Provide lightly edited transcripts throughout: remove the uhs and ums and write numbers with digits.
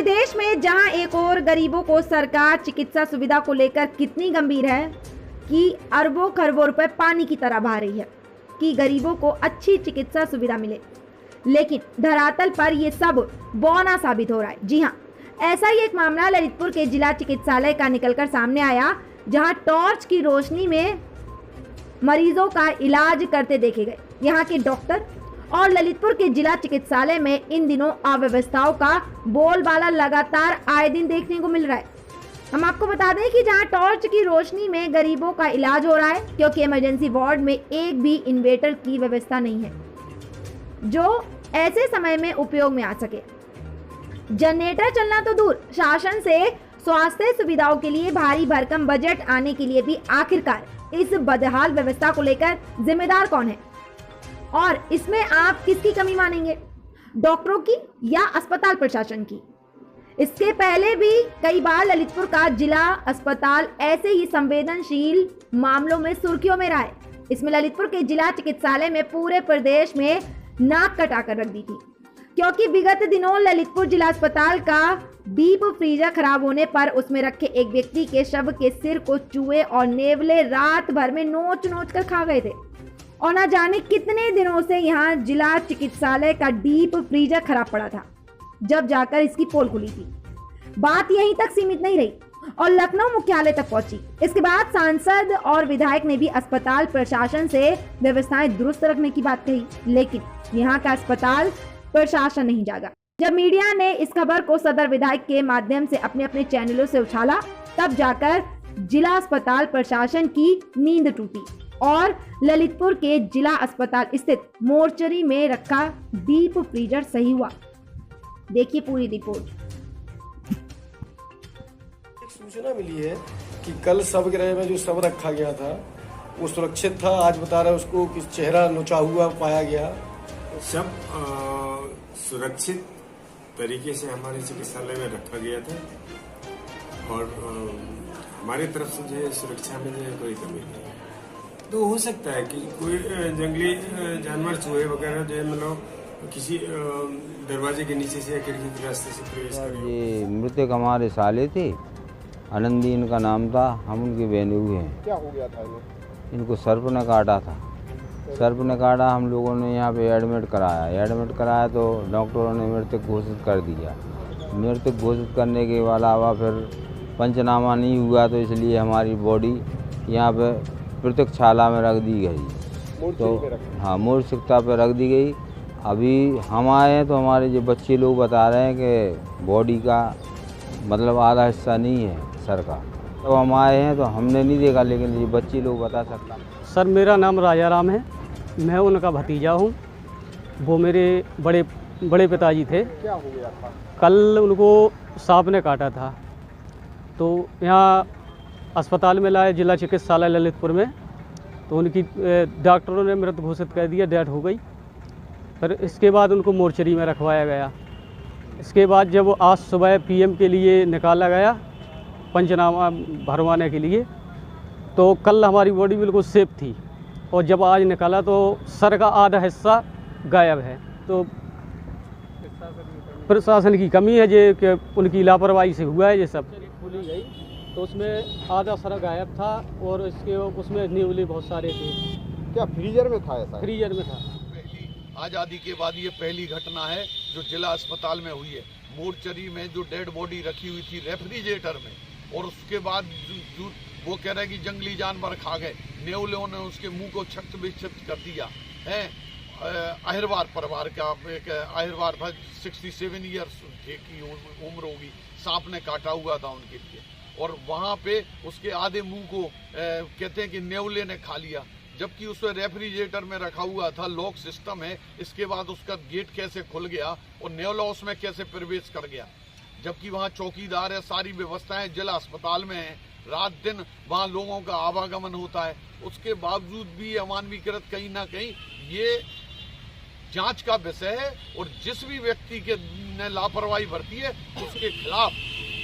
देश में जहां एक और गरीबों को सरकार चिकित्सा सुविधा को लेकर कितनी गंभीर है कि अरबों खरबों रुपए पानी की तरह बहा रही है कि गरीबों को अच्छी चिकित्सा सुविधा मिले, लेकिन धरातल पर यह सब बौना साबित हो रहा है। जी हाँ, ऐसा ही एक मामला ललितपुर के जिला चिकित्सालय का निकलकर सामने आया, जहां टॉर्च की रोशनी में मरीजों का इलाज करते देखे गए यहां के डॉक्टर। और ललितपुर के जिला चिकित्सालय में इन दिनों अव्यवस्थाओं का बोलबाला लगातार आए दिन देखने को मिल रहा है। हम आपको बता दें कि जहां टॉर्च की रोशनी में गरीबों का इलाज हो रहा है, क्योंकि इमरजेंसी वार्ड में एक भी इन्वेटर की व्यवस्था नहीं है जो ऐसे समय में उपयोग में आ सके। जनरेटर चलना तो दूर, शासन से स्वास्थ्य सुविधाओं के लिए भारी भरकम बजट आने के लिए भी आखिरकार इस बदहाल व्यवस्था को लेकर जिम्मेदार कौन है और इसमें आप किसकी कमी मानेंगे, डॉक्टरों की या अस्पताल प्रशासन की? इसके पहले भी कई बार ललितपुर का जिला अस्पताल ऐसे ही संवेदनशील मामलों में सुर्खियों में रहा है। इसमें ललितपुर के जिला चिकित्सालय में पूरे प्रदेश में नाक कटाकर रख दी थी, क्योंकि विगत दिनों ललितपुर जिला अस्पताल का डीप फ्रीजर खराब होने पर उसमें रखे एक व्यक्ति के शव के सिर को चूहे और नेवले रात भर में नोच नोच कर खा गए थे। और ना जाने कितने दिनों से यहाँ जिला चिकित्सालय का डीप फ्रीजर खराब पड़ा था, जब जाकर इसकी पोल खुली थी। बात यहीं तक सीमित नहीं रही और लखनऊ मुख्यालय तक पहुंची। इसके बाद सांसद और विधायक ने भी अस्पताल प्रशासन से व्यवस्थाएं दुरुस्त रखने की बात कही, लेकिन यहाँ का अस्पताल प्रशासन नहीं जागा। जब मीडिया ने इस खबर को सदर विधायक के माध्यम से अपने अपने चैनलों से उछाला, तब जाकर जिला अस्पताल प्रशासन की नींद टूटी और ललितपुर के जिला अस्पताल स्थित मोर्चरी में रखा डीप फ्रीजर सही हुआ। देखिए पूरी रिपोर्ट। एक सूचना मिली है कि कल शवगृह में जो शव रखा गया था वो सुरक्षित था। आज बता रहे उसको कि चेहरा नोचा हुआ पाया गया। शव सुरक्षित तरीके से हमारे चिकित्सालय में रखा गया था और हमारी तरफ से जो सुरक्षा में जो कोई कमी नहीं है। तो हो सकता है कि कोई जंगली जानवर चूहे वगैरह जो मतलब किसी दरवाजे के नीचे से या खिड़की के रास्ते से प्रवेश कर। ये मृतक हमारे साले थे, आनंदी इनका नाम था, हम उनके बहने हुए हैं। क्या हो गया था इनको सर्प ने काटा था। सर्प ने काटा, हम लोगों ने यहाँ पे एडमिट कराया तो डॉक्टरों ने मृतक घोषित कर दिया। मृतक घोषित करने के अलावा फिर पंचनामा नहीं हुआ, तो इसलिए हमारी बॉडी यहाँ पे प्रतीक्षाशाला में रख दी गई। तो हाँ, मूर्छिकता पे रख दी गई। अभी हम आए हैं तो हमारे जो बच्चे लोग बता रहे हैं कि बॉडी का मतलब आधा हिस्सा नहीं है सर का। तो हम आए हैं तो हमने नहीं देखा, लेकिन ये बच्चे लोग बता सकता। सर मेरा नाम राजा राम है, मैं उनका भतीजा हूँ। वो मेरे बड़े पिताजी थे। क्या हो गया था? कल उनको सांप ने काटा था, तो यहाँ अस्पताल में लाए जिला चिकित्सालय ललितपुर में, तो उनकी डॉक्टरों ने मृत घोषित कर दिया, डेथ हो गई। पर इसके बाद उनको मोर्चरी में रखवाया गया। इसके बाद जब आज सुबह पीएम के लिए निकाला गया पंचनामा भरवाने के लिए, तो कल हमारी बॉडी बिल्कुल सेफ थी और जब आज निकाला तो सर का आधा हिस्सा गायब है। तो प्रशासन की कमी है जे कि उनकी लापरवाही से हुआ है ये सब। खुली गई तो उसमें आधा सर गायब था और उसमें नीवले बहुत सारे थे। क्या फ्रीजर में था ऐसा? फ्रीजर में था। आज़ादी के बाद ये पहली घटना है जो जिला अस्पताल में हुई है। मोर्चरी में जो डेड बॉडी रखी हुई थी रेफ्रिजरेटर में, और उसके बाद वो कह रहे हैं कि जंगली जानवर खा गए, नेवलों ने उसके मुंह को छक्त विक्षत कर दिया है। अहिरवार परिवार का एक अहिरवार था, 67 ईयर्स की उम्र होगी, सांप ने काटा हुआ था उनके लिए, और वहाँ पे उसके आधे मुंह को कहते हैं कि नेवले ने खा लिया, जबकि उसमें रेफ्रिजरेटर में रखा हुआ था, लॉक सिस्टम है। इसके बाद उसका गेट कैसे खुल गया और नेवला उसमें कैसे प्रवेश कर गया, जबकि वहाँ चौकीदार है, सारी व्यवस्थाएं जिला अस्पताल में है, रात दिन वहाँ लोगों का आवागमन होता है। उसके बावजूद भी अमानवीकृत कहीं ना कहीं ये जांच का विषय है, और जिस भी व्यक्ति के ने लापरवाही बरती है उसके खिलाफ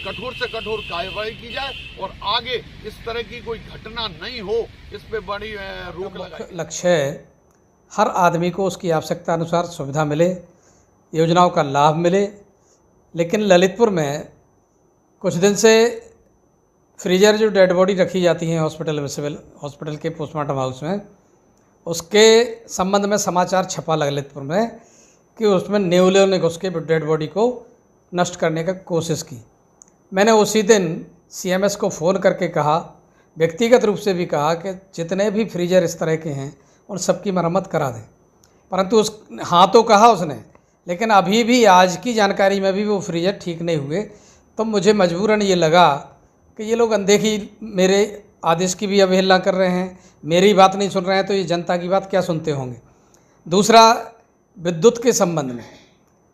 कठोर से कठोर कार्रवाई की जाए और आगे इस तरह की कोई घटना नहीं हो, इस पे बड़ी रोक लगाई। मुख्य लक्ष्य है हर आदमी को उसकी आवश्यकता अनुसार सुविधा मिले, योजनाओं का लाभ मिले, लेकिन ललितपुर में कुछ दिन से फ्रीजर जो डेड बॉडी रखी जाती है हॉस्पिटल में, सिविल हॉस्पिटल के पोस्टमार्टम हाउस में, उसके संबंध में समाचार छपा ललितपुर में कि उसमें नेवले ने घुस के डेड बॉडी को नष्ट करने का कोशिश की। मैंने उसी दिन सीएमएस को फ़ोन करके कहा, व्यक्तिगत रूप से भी कहा कि जितने भी फ्रीजर इस तरह के हैं उन सबकी मरम्मत करा दें। परंतु उस हाँ तो कहा उसने, लेकिन अभी भी आज की जानकारी में भी वो फ्रीजर ठीक नहीं हुए। तो मुझे मजबूरन ये लगा कि ये लोग अनदेखी, मेरे आदेश की भी अवहेलना कर रहे हैं, मेरी बात नहीं सुन रहे हैं, तो ये जनता की बात क्या सुनते होंगे। दूसरा, विद्युत के संबंध में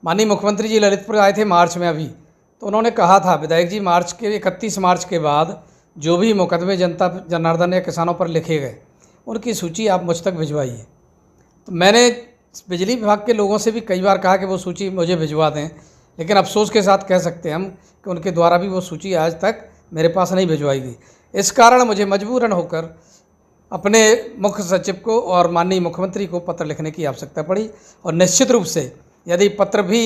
माननीय मुख्यमंत्री जी ललितपुर आए थे मार्च में अभी, तो उन्होंने कहा था विधायक जी 31 मार्च के बाद जो भी मुकदमे जनता जनार्दन या किसानों पर लिखे गए उनकी सूची आप मुझ तक भिजवाइए। तो मैंने बिजली विभाग के लोगों से भी कई बार कहा कि वो सूची मुझे भिजवा दें, लेकिन अफसोस के साथ कह सकते हैं हम कि उनके द्वारा भी वो सूची आज तक मेरे पास नहीं भिजवाई गई। इस कारण मुझे मजबूरन होकर अपने मुख्य सचिव को और माननीय मुख्यमंत्री को पत्र लिखने की आवश्यकता पड़ी। और निश्चित रूप से यदि पत्र भी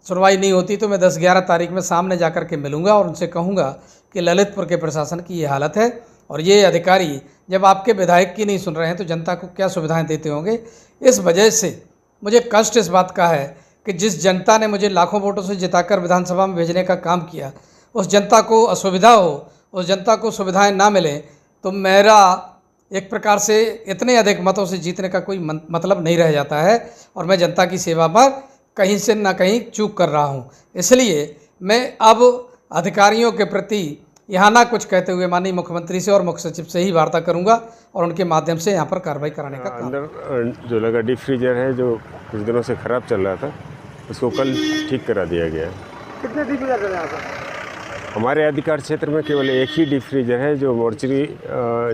सुनवाई नहीं होती तो मैं 10-11 तारीख में सामने जाकर के मिलूंगा और उनसे कहूंगा कि ललितपुर के प्रशासन की ये हालत है और ये अधिकारी जब आपके विधायक की नहीं सुन रहे हैं तो जनता को क्या सुविधाएं देते होंगे। इस वजह से मुझे कष्ट इस बात का है कि जिस जनता ने मुझे लाखों वोटों से जिताकर विधानसभा में भेजने का काम किया, उस जनता को असुविधा हो, उस जनता को सुविधाएं ना मिले, तो मेरा एक प्रकार से इतने अधिक मतों से जीतने का कोई मतलब नहीं रह जाता है और मैं जनता की सेवा पर कहीं से ना कहीं चूक कर रहा हूं। इसलिए मैं अब अधिकारियों के प्रति यहाँ ना कुछ कहते हुए माननीय मुख्यमंत्री से और मुख्य सचिव से ही वार्ता करूंगा और उनके माध्यम से यहाँ पर कार्रवाई कराने का काम। अंदर जो लगा डीप फ्रीजर है जो कुछ दिनों से ख़राब चल रहा था, उसको कल ठीक करा दिया गया। कितने डीप फ्रीजर है यहाँ पर? हमारे अधिकार क्षेत्र में केवल एक ही डीप फ्रीजर है जो मोर्चरी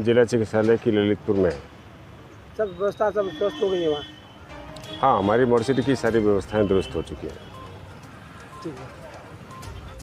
जिला चिकित्सालय की ललितपुर में है। सब व्यवस्था सब दुरुस्त हो गई है वहाँ? हाँ, हमारी मोर्चरी की सारी व्यवस्थाएं दुरुस्त हो चुकी हैं। ठीक है।